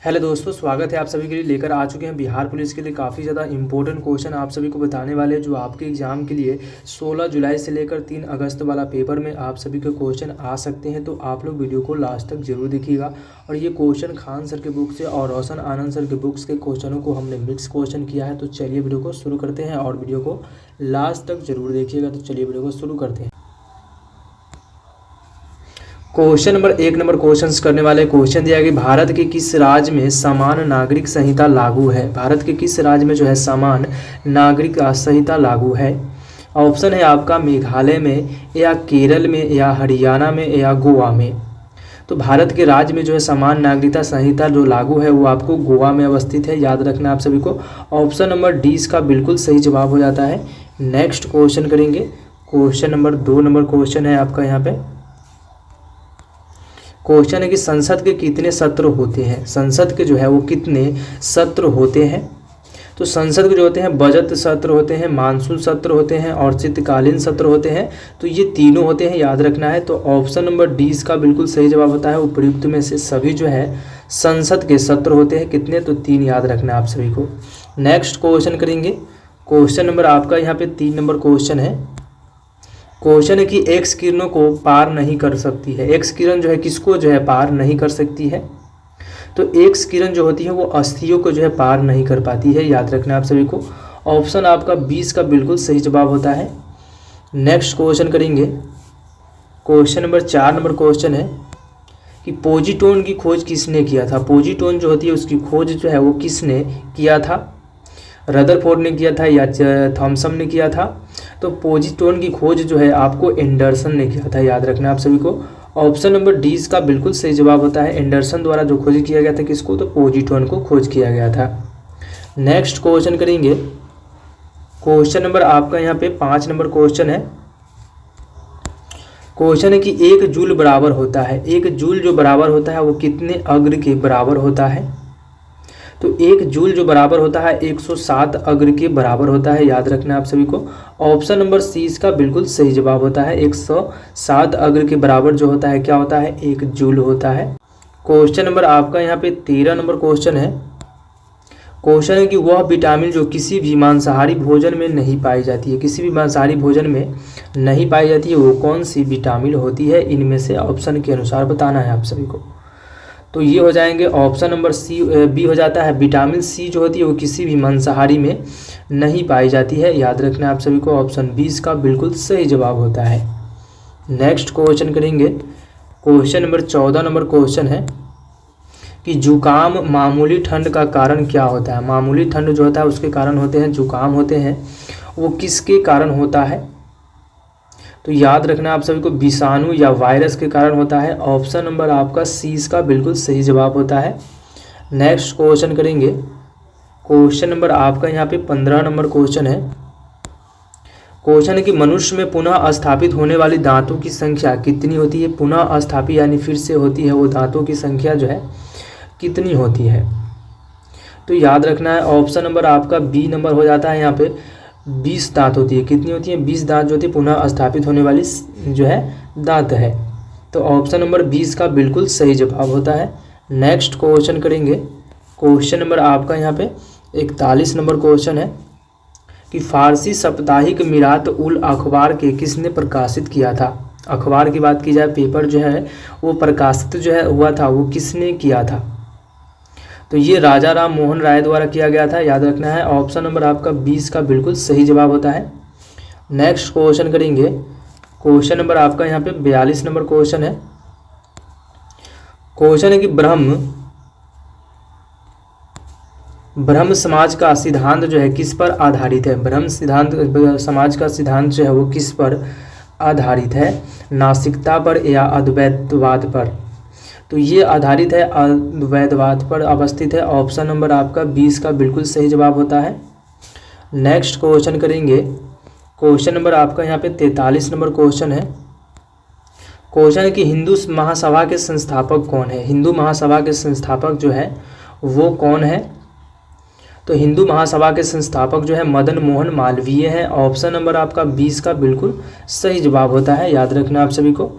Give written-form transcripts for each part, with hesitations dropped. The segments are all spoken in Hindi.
हेलो दोस्तों, स्वागत है आप सभी के लिए। लेकर आ चुके हैं बिहार पुलिस के लिए काफ़ी ज़्यादा इंपॉर्टेंट क्वेश्चन आप सभी को बताने वाले हैं, जो आपके एग्ज़ाम के लिए 16 जुलाई से लेकर 3 अगस्त वाला पेपर में आप सभी के क्वेश्चन आ सकते हैं। तो आप लोग वीडियो को लास्ट तक जरूर देखिएगा। और ये क्वेश्चन खान सर के बुक से और रोशन आनंद सर के बुक्स के क्वेश्चनों को हमने मिक्स क्वेश्चन किया है। तो चलिए वीडियो को शुरू करते हैं और वीडियो को लास्ट तक जरूर देखिएगा। तो चलिए वीडियो को शुरू करते हैं। क्वेश्चन नंबर 1 नंबर क्वेश्चंस करने वाले क्वेश्चन दिया गया, भारत के किस राज्य में समान नागरिक संहिता लागू है। भारत के किस राज्य में जो है समान नागरिक संहिता लागू है। ऑप्शन है आपका मेघालय में, या केरल में, या हरियाणा में, या गोवा में। तो भारत के राज्य में जो है समान नागरिकता संहिता जो लागू है वो आपको गोवा में अवस्थित है। याद रखना आप सभी को। ऑप्शन नंबर डी इसका बिल्कुल सही जवाब हो जाता है। नेक्स्ट क्वेश्चन करेंगे। क्वेश्चन नंबर 2 नंबर क्वेश्चन है आपका यहाँ पे। क्वेश्चन है कि संसद के कितने सत्र होते हैं। संसद के जो है वो कितने सत्र होते हैं। तो संसद के जो होते हैं बजट सत्र होते हैं, मानसून सत्र होते हैं और शीतकालीन सत्र होते हैं। तो ये तीनों होते हैं, याद रखना है। तो ऑप्शन नंबर डी इसका बिल्कुल सही जवाब होता है। उपयुक्त में से सभी जो है संसद के सत्र होते हैं। कितने? तो 3 याद रखना है आप सभी को। नेक्स्ट क्वेश्चन करेंगे। क्वेश्चन नंबर आपका यहाँ पे 3 नंबर क्वेश्चन है। क्वेश्चन है कि एक्स किरणों को पार नहीं कर सकती है। एक्स किरण जो है किसको जो है पार नहीं कर सकती है। तो एक्स किरण जो होती है वो अस्थियों को जो है पार नहीं कर पाती है। याद रखना आप सभी को। ऑप्शन आपका 20 का बिल्कुल सही जवाब होता है। नेक्स्ट क्वेश्चन करेंगे। क्वेश्चन नंबर 4 नंबर क्वेश्चन है कि पोजीटोन की खोज किसने किया था। पोजीटोन जो होती है उसकी खोज जो है वो किसने किया था। रदरफोर्ड ने किया था या थॉमसन ने किया था। तो पोजीटोन की खोज जो है आपको एंडरसन ने किया था। याद रखना आप सभी को। ऑप्शन नंबर डी इसका बिल्कुल सही जवाब होता है। एंडरसन द्वारा जो खोज किया गया था किसको, तो पोजीटोन को खोज किया गया था। नेक्स्ट क्वेश्चन करेंगे। क्वेश्चन नंबर आपका यहाँ पे 5 नंबर क्वेश्चन है। क्वेश्चन है कि 1 जूल बराबर होता है। 1 जूल जो बराबर होता है वो कितने अग्र के बराबर होता है। तो 1 जूल जो बराबर होता है 107 अग्र के बराबर होता है। याद रखना आप सभी को। ऑप्शन नंबर सी इसका बिल्कुल सही जवाब होता है। 107 अग्र के बराबर जो होता है क्या होता है, 1 जूल होता है। क्वेश्चन नंबर आपका यहाँ पे 13 नंबर क्वेश्चन है। क्वेश्चन है कि वह विटामिन जो किसी भी मांसाहारी भोजन में नहीं पाई जाती है। किसी भी मांसाहारी भोजन में नहीं पाई जाती है वो कौन सी विटामिन होती है। इनमें से ऑप्शन के अनुसार बताना है आप सभी को। तो ये हो जाएंगे ऑप्शन नंबर बी हो जाता है। विटामिन सी जो होती है वो किसी भी मांसाहारी में नहीं पाई जाती है। याद रखना आप सभी को। ऑप्शन 20 का बिल्कुल सही जवाब होता है। नेक्स्ट क्वेश्चन करेंगे। क्वेश्चन नंबर 14 नंबर क्वेश्चन है कि जुकाम मामूली ठंड का कारण क्या होता है। मामूली ठंड जो होता है उसके कारण होते हैं जुकाम होते हैं। वो किसके कारण होता है। तो याद रखना आप सभी को विषाणु या वायरस के कारण होता है। ऑप्शन नंबर आपका सी इसका बिल्कुल सही जवाब होता है। नेक्स्ट क्वेश्चन करेंगे। क्वेश्चन नंबर आपका यहाँ पे 15 नंबर क्वेश्चन है। क्वेश्चन है कि मनुष्य में पुनः स्थापित होने वाली दांतों की संख्या कितनी होती है। पुनः स्थापित यानी फिर से होती है वो दांतों की संख्या जो है कितनी होती है। तो याद रखना है। ऑप्शन नंबर आपका बी नंबर हो जाता है। यहाँ पे 20 दांत होती है। कितनी होती है, 20 दांत जो होती है पुनः स्थापित होने वाली जो है दांत है। तो ऑप्शन नंबर 20 का बिल्कुल सही जवाब होता है। नेक्स्ट क्वेश्चन करेंगे। क्वेश्चन नंबर आपका यहाँ पे 41 नंबर क्वेश्चन है कि फारसी साप्ताहिक मिरात उल अखबार के किसने प्रकाशित किया था। अखबार की बात की जाए, पेपर जो है वो प्रकाशित जो है हुआ था वो किसने किया था। तो ये राजा राम मोहन राय द्वारा किया गया था। याद रखना है। ऑप्शन नंबर आपका 20 का बिल्कुल सही जवाब होता है। नेक्स्ट क्वेश्चन करेंगे। क्वेश्चन नंबर आपका यहाँ पे 42 नंबर क्वेश्चन है। क्वेश्चन है कि ब्रह्म समाज का सिद्धांत जो है किस पर आधारित है। ब्रह्म समाज का सिद्धांत जो है वो किस पर आधारित है। नास्तिकता पर या अद्वैतवाद पर। तो ये आधारित है अद्वैतवाद पर अवस्थित है। ऑप्शन नंबर आपका 20 का बिल्कुल सही जवाब होता है। नेक्स्ट क्वेश्चन करेंगे। क्वेश्चन नंबर आपका यहाँ पे 43 नंबर क्वेश्चन है। क्वेश्चन है कि हिंदू महासभा के संस्थापक कौन है। हिंदू महासभा के संस्थापक जो है वो कौन है। तो हिंदू महासभा के संस्थापक जो है मदन मोहन मालवीय है। ऑप्शन नंबर आपका 20 का बिल्कुल सही जवाब होता है। याद रखना आप सभी को।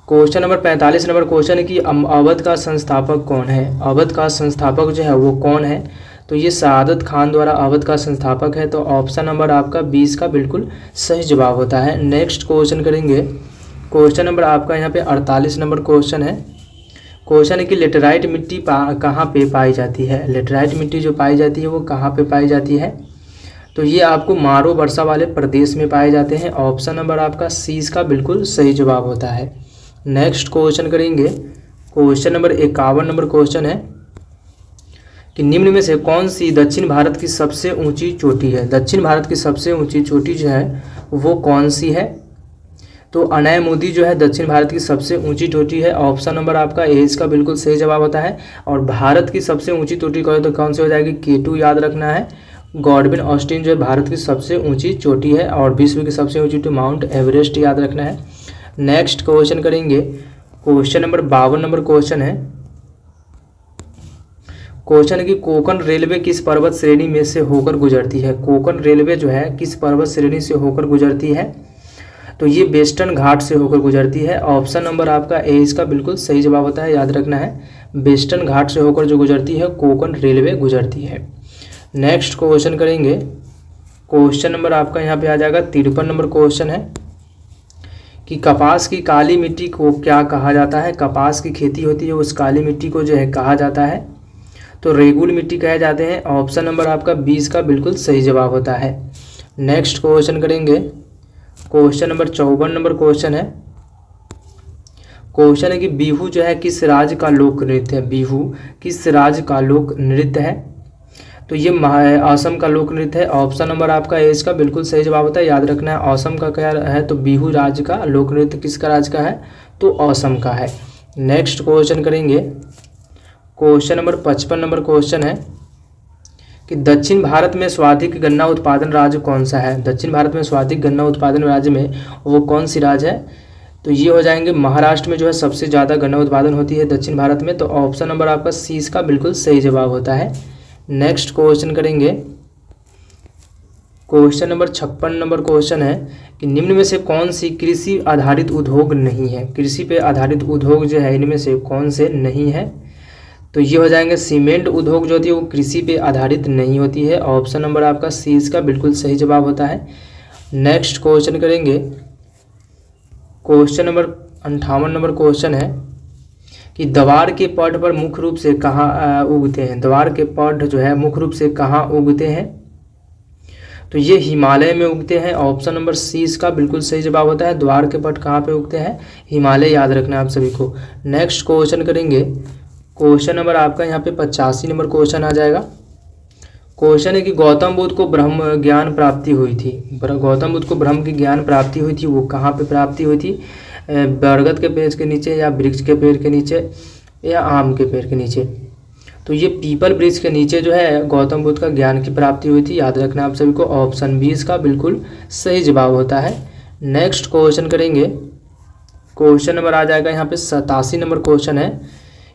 क्वेश्चन नंबर 45 नंबर क्वेश्चन है कि अवध का संस्थापक कौन है। अवध का संस्थापक जो है वो कौन है, तो ये सआदत खान द्वारा अवध का संस्थापक है। तो ऑप्शन नंबर आपका 20 का बिल्कुल सही जवाब होता है। नेक्स्ट क्वेश्चन करेंगे, क्वेश्चन नंबर आपका यहाँ पे 48 नंबर क्वेश्चन है। क्वेश्चन है कि लेटेराइट मिट्टी कहाँ पे पाई जाती है। लेटेराइट मिट्टी जो पाई जाती है वो कहाँ पे पाई जाती है, तो ये आपको मारो वर्षा वाले प्रदेश में पाए जाते हैं। ऑप्शन नंबर आपका सी इसका बिल्कुल सही जवाब होता है। नेक्स्ट क्वेश्चन करेंगे, क्वेश्चन नंबर 51 नंबर क्वेश्चन है कि निम्न में से कौन सी दक्षिण भारत की सबसे ऊंची चोटी है। दक्षिण भारत की सबसे ऊंची चोटी जो है वो कौन सी है, तो अनायमुदी जो है दक्षिण भारत की सबसे ऊंची चोटी है। ऑप्शन नंबर आपका ए इसका बिल्कुल सही जवाब होता है। और भारत की सबसे ऊंची चोटी कहें तो कौन सी हो जाएगी, K2 याद रखना है। गॉडविन ऑस्टिन जो है भारत की सबसे ऊंची चोटी है। और विश्व की सबसे ऊंची चोटी माउंट एवरेस्ट याद रखना है। नेक्स्ट क्वेश्चन करेंगे, क्वेश्चन नंबर 52 नंबर क्वेश्चन है। क्वेश्चन है कि कोंकण रेलवे किस पर्वत श्रेणी में से होकर गुजरती है। कोंकण रेलवे जो है किस पर्वत श्रेणी से होकर गुजरती है, तो ये वेस्टर्न घाट से होकर गुजरती है। ऑप्शन नंबर आपका ए इसका बिल्कुल सही जवाब होता है, याद रखना है। वेस्टर्न घाट से होकर जो गुजरती है कोंकण रेलवे गुजरती है। नेक्स्ट क्वेश्चन करेंगे, क्वेश्चन नंबर आपका यहाँ पे आ जाएगा 53 नंबर क्वेश्चन है कि कपास की काली मिट्टी को क्या कहा जाता है। कपास की खेती होती है उस काली मिट्टी को जो है कहा जाता है, तो रेगुल मिट्टी कहे जाते हैं। ऑप्शन नंबर आपका 20 का बिल्कुल सही जवाब होता है। नेक्स्ट क्वेश्चन करेंगे, क्वेश्चन नंबर 54 नंबर क्वेश्चन है। क्वेश्चन है कि बिहू जो है किस राज्य का लोक नृत्य है। बिहू किस राज्य का लोक नृत्य है, तो ये असम का लोक नृत्य है। ऑप्शन नंबर आपका ए इसका बिल्कुल सही जवाब होता है, याद रखना है। असम का क्या है, तो बिहू राज्य का लोक नृत्य किसका राज्य का है, तो असम का है। नेक्स्ट क्वेश्चन करेंगे, क्वेश्चन नंबर 55 नंबर क्वेश्चन है कि दक्षिण भारत में सर्वाधिक गन्ना उत्पादन राज्य कौन सा है। दक्षिण भारत में सर्वाधिक गन्ना उत्पादन राज्य में वो कौन सी राज्य है, तो ये हो जाएंगे महाराष्ट्र में जो है सबसे ज़्यादा गन्ना उत्पादन होती है दक्षिण भारत में। तो ऑप्शन नंबर आपका सी इसका बिल्कुल सही जवाब होता है। नेक्स्ट क्वेश्चन करेंगे, क्वेश्चन नंबर 56 नंबर क्वेश्चन है कि निम्न में से कौन सी कृषि आधारित उद्योग नहीं है। कृषि पे आधारित उद्योग जो है इनमें से कौन से नहीं है, तो ये हो जाएंगे सीमेंट उद्योग जो होती है वो कृषि पे आधारित नहीं होती है। ऑप्शन नंबर आपका सी इसका बिल्कुल सही जवाब होता है। नेक्स्ट क्वेश्चन करेंगे, क्वेश्चन नंबर 58 नंबर क्वेश्चन है कि द्वार के पढ़ पर मुख्य रूप से कहाँ उगते हैं। द्वार के पढ़ जो है मुख्य रूप से कहाँ उगते हैं, तो ये हिमालय में उगते हैं। ऑप्शन नंबर सी इसका बिल्कुल सही जवाब होता है। द्वार के पढ़ कहाँ पे उगते हैं, हिमालय, याद रखना है आप सभी को। नेक्स्ट क्वेश्चन करेंगे, क्वेश्चन नंबर आपका यहाँ पे 85 नंबर क्वेश्चन आ जाएगा। क्वेश्चन है कि गौतम बुद्ध को ब्रह्म ज्ञान प्राप्ति हुई थी। गौतम बुद्ध को ब्रह्म की ज्ञान प्राप्ति हुई थी, वो कहाँ पे प्राप्ति हुई थी, बरगद के पेड़ के नीचे या वृक्ष के पेड़ के नीचे या आम के पेड़ के नीचे, तो ये पीपल वृक्ष के नीचे जो है गौतम बुद्ध का ज्ञान की प्राप्ति हुई थी, याद रखना आप सभी को। ऑप्शन 20 का बिल्कुल सही जवाब होता है। नेक्स्ट क्वेश्चन करेंगे, क्वेश्चन नंबर आ जाएगा यहाँ पे 87 नंबर क्वेश्चन है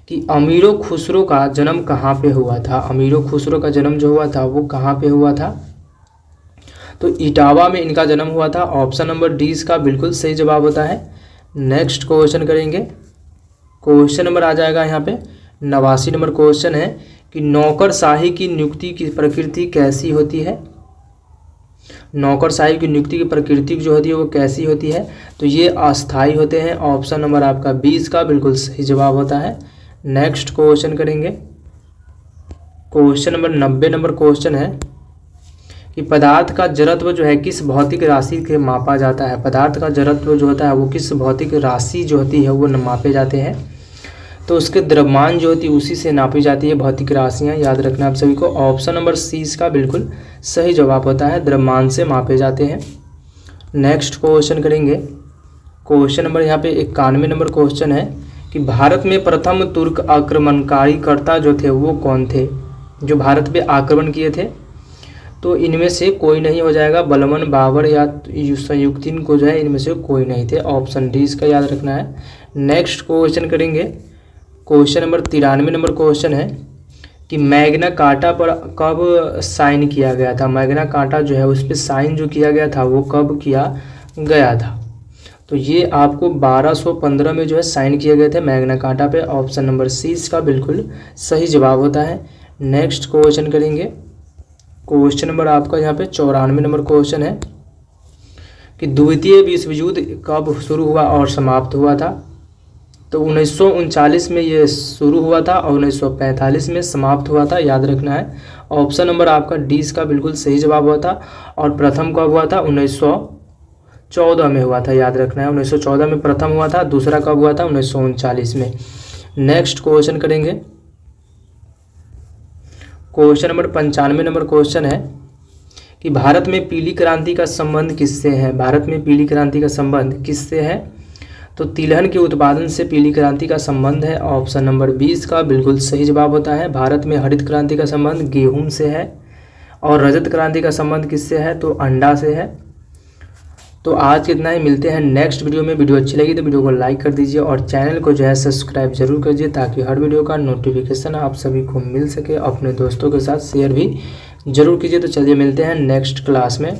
कि अमीरो खुसरो का जन्म कहाँ पे हुआ था। अमीरो खुसरो का जन्म जो हुआ था वो कहाँ पे हुआ था, तो इटावा में इनका जन्म हुआ था। ऑप्शन नंबर डी इसका बिल्कुल सही जवाब होता है। नेक्स्ट क्वेश्चन करेंगे, क्वेश्चन नंबर आ जाएगा यहाँ पे 89 नंबर क्वेश्चन है कि नौकरशाही की नियुक्ति की प्रकृति कैसी होती है। नौकरशाही की नियुक्ति की प्रकृति जो होती है वो कैसी होती है, तो ये अस्थायी होते हैं। ऑप्शन नंबर आपका 20 का बिल्कुल सही जवाब होता है। नेक्स्ट क्वेश्चन करेंगे, क्वेश्चन नंबर 90 नंबर क्वेश्चन है कि पदार्थ का जड़त्व जो है किस भौतिक राशि के मापा जाता है। पदार्थ का जड़त्व जो होता है वो किस भौतिक राशि जो होती है वो मापे जाते हैं, तो उसके द्रव्यमान जो होती है उसी से नापी जाती है भौतिक राशियाँ, याद रखना आप सभी को। ऑप्शन नंबर सी इसका बिल्कुल सही जवाब होता है, द्रव्यमान से मापे जाते हैं। नेक्स्ट क्वेश्चन करेंगे, क्वेश्चन नंबर यहाँ पे 91 नंबर क्वेश्चन है कि भारत में प्रथम तुर्क आक्रमणकारीकर्ता जो थे वो कौन थे, जो भारत पे आक्रमण किए थे, तो इनमें से कोई नहीं हो जाएगा। बलबन, बाबर या संयुक्तिन को जो है इनमें से कोई नहीं थे। ऑप्शन डी इसका याद रखना है। नेक्स्ट क्वेश्चन करेंगे, क्वेश्चन नंबर 93 नंबर क्वेश्चन है कि मैग्ना कार्टा पर कब साइन किया गया था। मैग्ना कार्टा जो है उस पर साइन जो किया गया था वो कब किया गया था, तो ये आपको 1215 में जो है साइन किए गए थे मैग्ना कार्टा पे। ऑप्शन नंबर सी इसका बिल्कुल सही जवाब होता है। नेक्स्ट क्वेश्चन करेंगे। क्वेश्चन नंबर आपका यहाँ पे 94 नंबर क्वेश्चन है कि द्वितीय विश्व युद्ध कब शुरू हुआ और समाप्त हुआ था। तो 1939 में ये शुरू हुआ था और 1945 में समाप्त हुआ था, याद रखना है। ऑप्शन नंबर आपका डी इसका बिल्कुल सही जवाब हुआ था। और प्रथम कब हुआ था? 1914 में हुआ था, याद रखना है। 1914 में प्रथम हुआ था। दूसरा कब हुआ था? 1939 में। नेक्स्ट क्वेश्चन करेंगे। क्वेश्चन नंबर 95 नंबर क्वेश्चन है कि भारत में पीली क्रांति का संबंध किससे है? भारत में पीली क्रांति का संबंध किससे है? तो तिलहन के उत्पादन से पीली क्रांति का संबंध है। ऑप्शन नंबर 20 का बिल्कुल सही जवाब होता है। भारत में हरित क्रांति का संबंध गेहूं से है। और रजत क्रांति का संबंध किससे है? तो अंडा से है। तो आज कितना ही, मिलते हैं नेक्स्ट वीडियो में। वीडियो अच्छी लगी तो वीडियो को लाइक कर दीजिए और चैनल को जो है सब्सक्राइब जरूर कीजिए ताकि हर वीडियो का नोटिफिकेशन आप सभी को मिल सके। अपने दोस्तों के साथ शेयर भी जरूर कीजिए। तो चलिए मिलते हैं नेक्स्ट क्लास में।